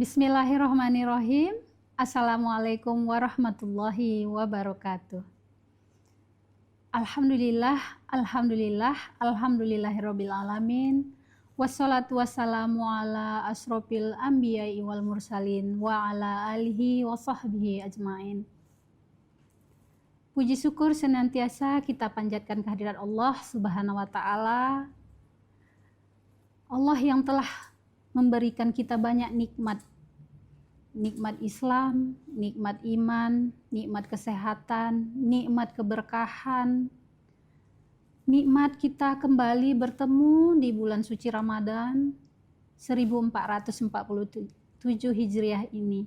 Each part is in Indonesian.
Bismillahirrahmanirrahim. Assalamualaikum warahmatullahi wabarakatuh. Alhamdulillah, alhamdulillah, alhamdulillahirabbil alamin. Wassalatu wassalamu ala asrofil anbiya'i wal mursalin wa ala alihi wa sahbihi ajmain. Puji syukur senantiasa kita panjatkan kehadirat Allah Subhanahu wa taala. Allah yang telah memberikan kita banyak nikmat. Nikmat Islam, nikmat iman, nikmat kesehatan, nikmat keberkahan, nikmat kita kembali bertemu di bulan suci Ramadan 1447 Hijriah ini.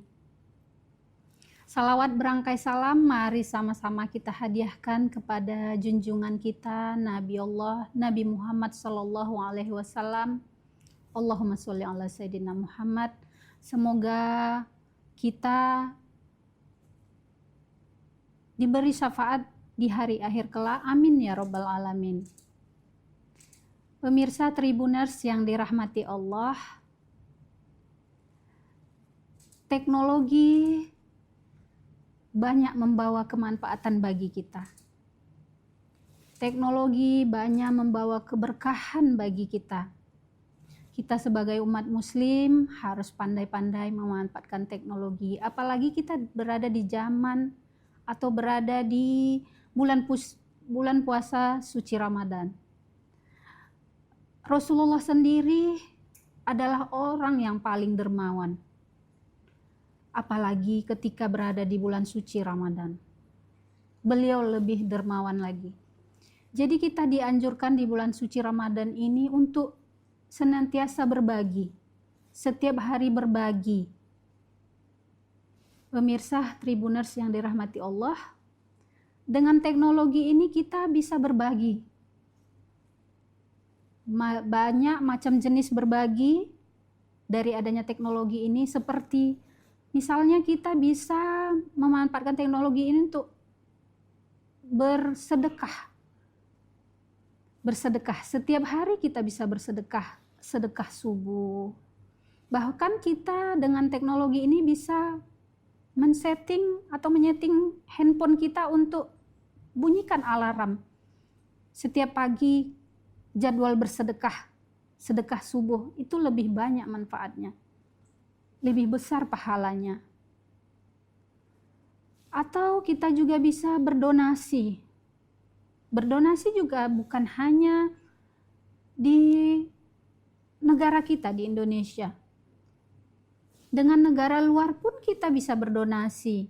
Salawat berangkai salam mari sama-sama kita hadiahkan kepada junjungan kita Nabi Allah, Nabi Muhammad sallallahu alaihi wasallam. Allahumma sholli ala sayyidina Muhammad. Semoga kita diberi syafaat di hari akhir kelak. Amin ya rabbal alamin. Pemirsa Tribuners yang dirahmati Allah, teknologi banyak membawa kemanfaatan bagi kita. Teknologi banyak membawa keberkahan bagi kita. Kita sebagai umat muslim harus pandai-pandai memanfaatkan teknologi. Apalagi kita berada di zaman atau berada di bulan puasa suci Ramadan. Rasulullah sendiri adalah orang yang paling dermawan. Apalagi ketika berada di bulan suci Ramadan. Beliau lebih dermawan lagi. Jadi kita dianjurkan di bulan suci Ramadan ini untuk senantiasa berbagi, setiap hari berbagi. Pemirsa Tribuners yang dirahmati Allah, dengan teknologi ini kita bisa berbagi. Banyak macam jenis berbagi dari adanya teknologi ini, seperti misalnya kita bisa memanfaatkan teknologi ini untuk bersedekah. Bersedekah, setiap hari kita bisa bersedekah, sedekah subuh. Bahkan kita dengan teknologi ini bisa men-setting atau menyeting handphone kita untuk bunyikan alarm. Setiap pagi jadwal bersedekah, sedekah subuh, itu lebih banyak manfaatnya. Lebih besar pahalanya. Atau kita juga bisa berdonasi. Berdonasi juga bukan hanya di negara kita, di Indonesia. Dengan negara luar pun kita bisa berdonasi.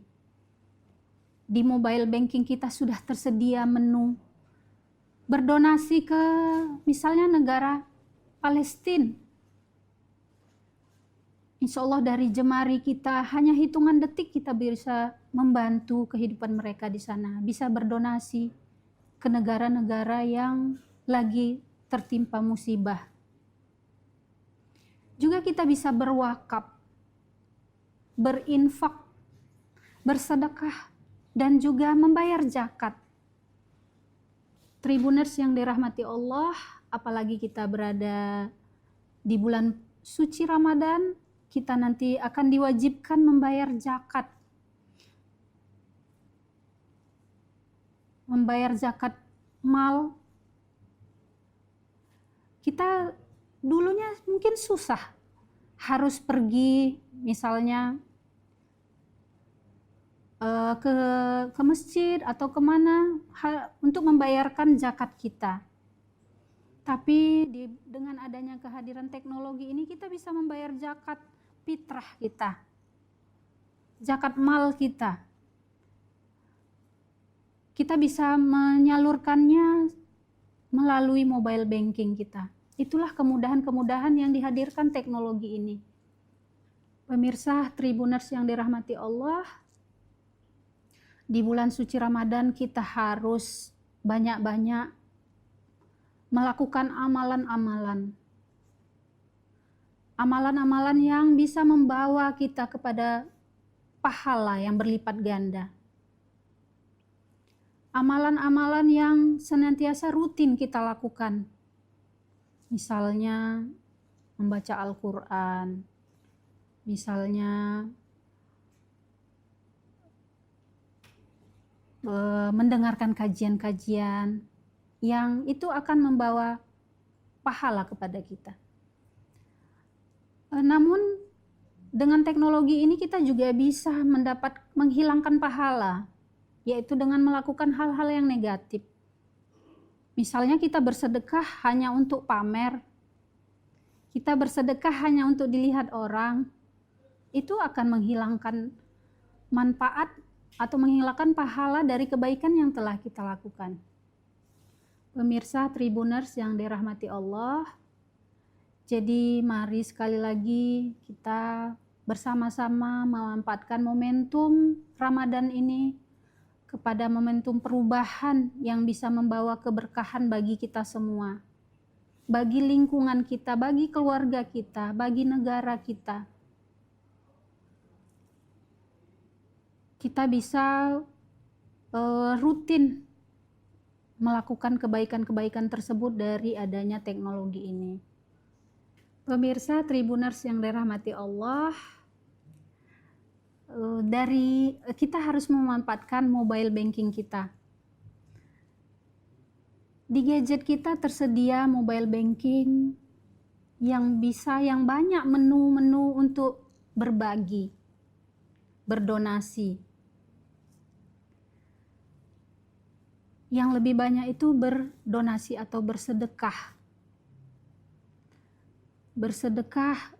Di mobile banking kita sudah tersedia menu. Berdonasi ke misalnya negara Palestina. Insya Allah dari jemari kita, hanya hitungan detik kita bisa membantu kehidupan mereka di sana. Bisa berdonasi ke negara-negara yang lagi tertimpa musibah. Juga kita bisa berwakaf, berinfak, bersedekah, dan juga membayar zakat. Tribuners yang dirahmati Allah, apalagi kita berada di bulan suci Ramadan, kita nanti akan diwajibkan membayar zakat. Membayar zakat mal. Kita dulunya mungkin susah, harus pergi misalnya ke masjid atau kemana untuk membayarkan zakat kita. Tapi dengan adanya kehadiran teknologi ini kita bisa membayar zakat fitrah kita, zakat mal kita. Kita bisa menyalurkannya melalui mobile banking kita. Itulah kemudahan-kemudahan yang dihadirkan teknologi ini. Pemirsa Tribuners yang dirahmati Allah, di bulan suci Ramadan kita harus banyak-banyak melakukan amalan-amalan. Amalan-amalan yang bisa membawa kita kepada pahala yang berlipat ganda. Amalan-amalan yang senantiasa rutin kita lakukan. Misalnya membaca Al-Quran, misalnya mendengarkan kajian-kajian yang itu akan membawa pahala kepada kita. Namun dengan teknologi ini kita juga bisa menghilangkan pahala, yaitu dengan melakukan hal-hal yang negatif. Misalnya kita bersedekah hanya untuk pamer, kita bersedekah hanya untuk dilihat orang, itu akan menghilangkan manfaat atau menghilangkan pahala dari kebaikan yang telah kita lakukan. Pemirsa Tribuners yang dirahmati Allah, jadi mari sekali lagi kita bersama-sama memanfaatkan momentum Ramadan ini kepada momentum perubahan yang bisa membawa keberkahan bagi kita semua, bagi lingkungan kita, bagi keluarga kita, bagi negara kita. Kita bisa rutin melakukan kebaikan-kebaikan tersebut dari adanya teknologi ini. Pemirsa Tribuners yang dirahmati Allah, kita harus memanfaatkan mobile banking kita. Di gadget kita tersedia mobile banking yang banyak menu-menu untuk berbagi, berdonasi. Yang lebih banyak itu berdonasi atau bersedekah. Bersedekah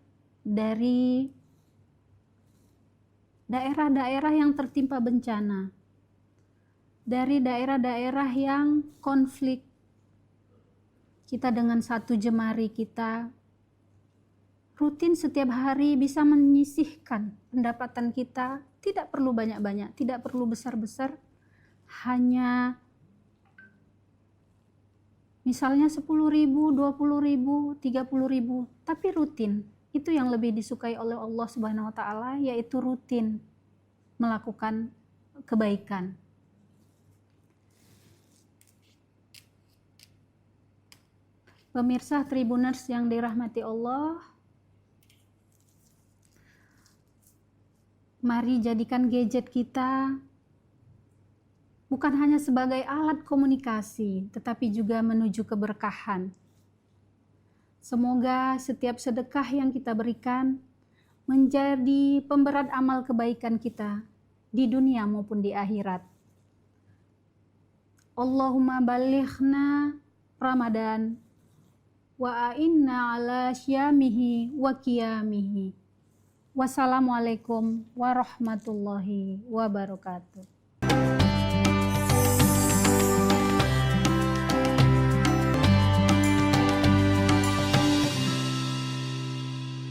dari daerah-daerah yang tertimpa bencana, dari daerah-daerah yang konflik. Kita dengan satu jemari kita rutin setiap hari bisa menyisihkan pendapatan kita, tidak perlu banyak-banyak, tidak perlu besar-besar, hanya misalnya 10.000, 20.000, 30.000, tapi rutin. Itu yang lebih disukai oleh Allah Subhanahu wa taala, yaitu rutin melakukan kebaikan. Pemirsa Tribuners yang dirahmati Allah, mari jadikan gadget kita bukan hanya sebagai alat komunikasi, tetapi juga menuju keberkahan. Semoga setiap sedekah yang kita berikan menjadi pemberat amal kebaikan kita di dunia maupun di akhirat. Allahumma balighna Ramadan wa a'inna ala syamihi wa qiyamihi. Wassalamualaikum warahmatullahi wabarakatuh.